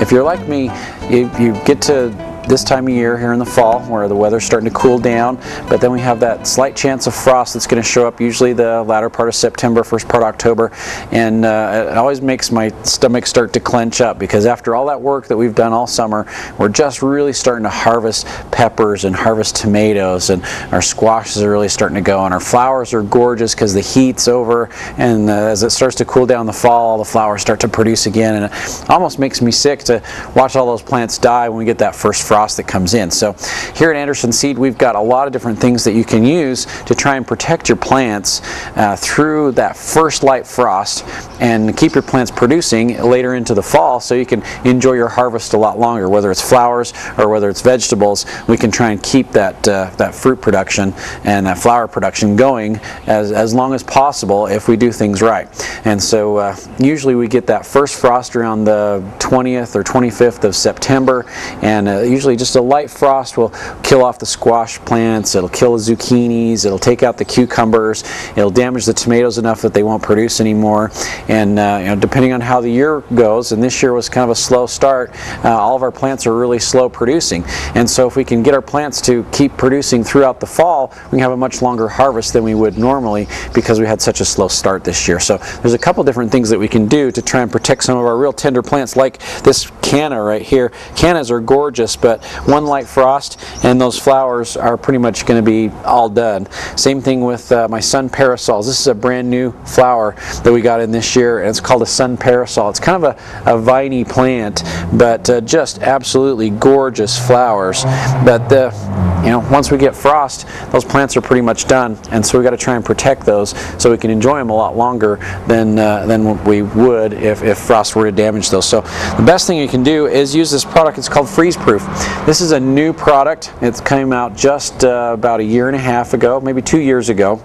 if you're like me, you get to this time of year here in the fall where the weather's starting to cool down, but then we have that slight chance of frost that's going to show up usually the latter part of September, first part of October, and it always makes my stomach start to clench up, because after all that work that we've done all summer, we're just really starting to harvest peppers and harvest tomatoes, and our squashes are really starting to go, and our flowers are gorgeous because the heat's over, and as it starts to cool down in the fall, all the flowers start to produce again, and it almost makes me sick to watch all those plants die when we get that first frost that comes in. So here at Anderson Seed, we've got a lot of different things that you can use to try and protect your plants through that first light frost, and keep your plants producing later into the fall, so you can enjoy your harvest a lot longer. Whether it's flowers or whether it's vegetables, we can try and keep that fruit production and that flower production going as long as possible if we do things right. And so usually we get that first frost around the 20th or 25th of September, and usually just a light frost will kill off the squash plants, it'll kill the zucchinis, it'll take out the cucumbers, it'll damage the tomatoes enough that they won't produce anymore. And depending on how the year goes, and this year was kind of a slow start, all of our plants are really slow producing. And so if we can get our plants to keep producing throughout the fall, we can have a much longer harvest than we would normally, because we had such a slow start this year. So there's a couple different things that we can do to try and protect some of our real tender plants, like this canna right here. Cannas are gorgeous, but one light frost and those flowers are pretty much going to be all done. Same thing with my sun parasols. This is a brand new flower that we got in this year, and it's called a sun parasol. It's kind of a viney plant, but just absolutely gorgeous flowers. But once we get frost, those plants are pretty much done, and so we got to try and protect those so we can enjoy them a lot longer than we would if frost were to damage those. So the best thing you can do is use this product. It's called freeze-pruf. This is a new product. It came out just about a year and a half ago, maybe 2 years ago.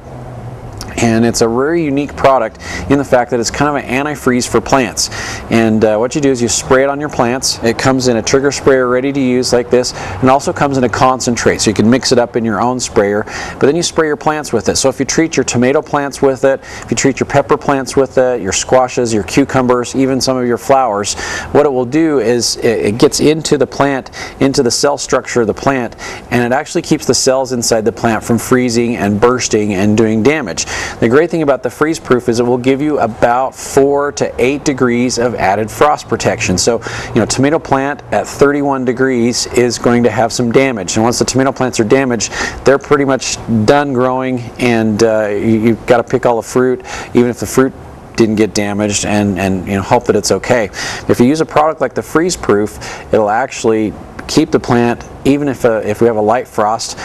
And it's a very unique product in the fact that it's kind of an antifreeze for plants. And what you do is you spray it on your plants. It comes in a trigger sprayer ready to use like this, and also comes in a concentrate, so you can mix it up in your own sprayer. But then you spray your plants with it. So if you treat your tomato plants with it, if you treat your pepper plants with it, your squashes, your cucumbers, even some of your flowers, what it will do is it gets into the plant, into the cell structure of the plant, and it actually keeps the cells inside the plant from freezing and bursting and doing damage. The great thing about the freeze-pruf is it will give you about 4 to 8 degrees of added frost protection. So, tomato plant at 31 degrees is going to have some damage, and once the tomato plants are damaged, they're pretty much done growing, and you've got to pick all the fruit, even if the fruit didn't get damaged, and hope that it's okay. If you use a product like the freeze-pruf, it'll actually keep the plant, even if we have a light frost,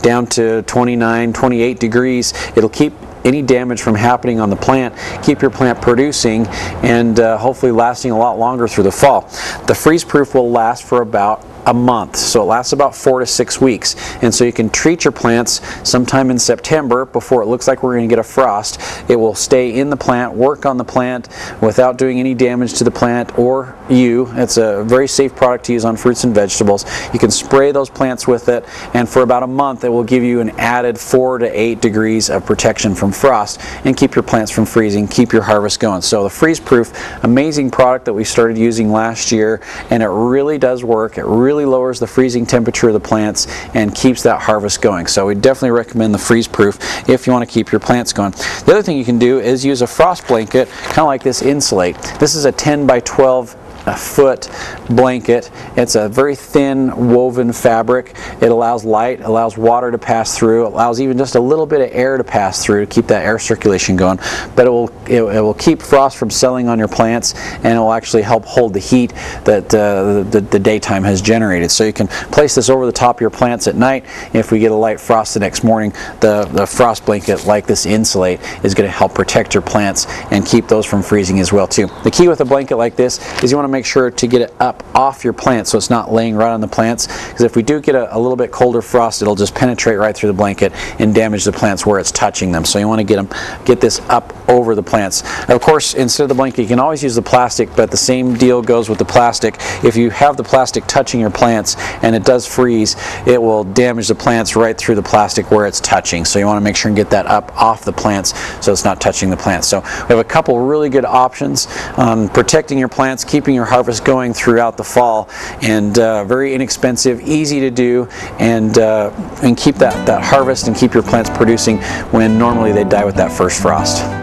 down to 29, 28 degrees, it'll keep any damage from happening on the plant, keep your plant producing, and hopefully lasting a lot longer through the fall. The freeze-pruf will last for about a month, so it lasts about 4 to 6 weeks, and so you can treat your plants sometime in September before it looks like we're going to get a frost. It will stay in the plant, work on the plant without doing any damage to the plant or you. It's a very safe product to use on fruits and vegetables. You can spray those plants with it, and for about a month it will give you an added 4 to 8 degrees of protection from frost and keep your plants from freezing, keep your harvest going. So the freeze-pruf, amazing product that we started using last year, and it really does work. It really lowers the freezing temperature of the plants and keeps that harvest going. So we definitely recommend the freeze-pruf if you want to keep your plants going. The other thing you can do is use a frost blanket, kind of like this Insulate. This is a 10 by 12 foot blanket. It's a very thin woven fabric. It allows light, allows water to pass through, allows even just a little bit of air to pass through to keep that air circulation going. But it will keep frost from settling on your plants, and it will actually help hold the heat that the daytime has generated. So you can place this over the top of your plants at night. If we get a light frost the next morning, the frost blanket like this Insulate is going to help protect your plants and keep those from freezing as well too. The key with a blanket like this is you want to make sure to get it up off your plants so it's not laying right on the plants, because if we do get a little bit colder frost, it'll just penetrate right through the blanket and damage the plants where it's touching them. So you want to get this up over the plants. Of course, instead of the blanket, you can always use the plastic, but the same deal goes with the plastic. If you have the plastic touching your plants and it does freeze, it will damage the plants right through the plastic where it's touching. So you want to make sure and get that up off the plants so it's not touching the plants. So we have a couple really good options on protecting your plants, keeping your your harvest going throughout the fall, and very inexpensive, easy to do, and keep that harvest and keep your plants producing when normally they die with that first frost.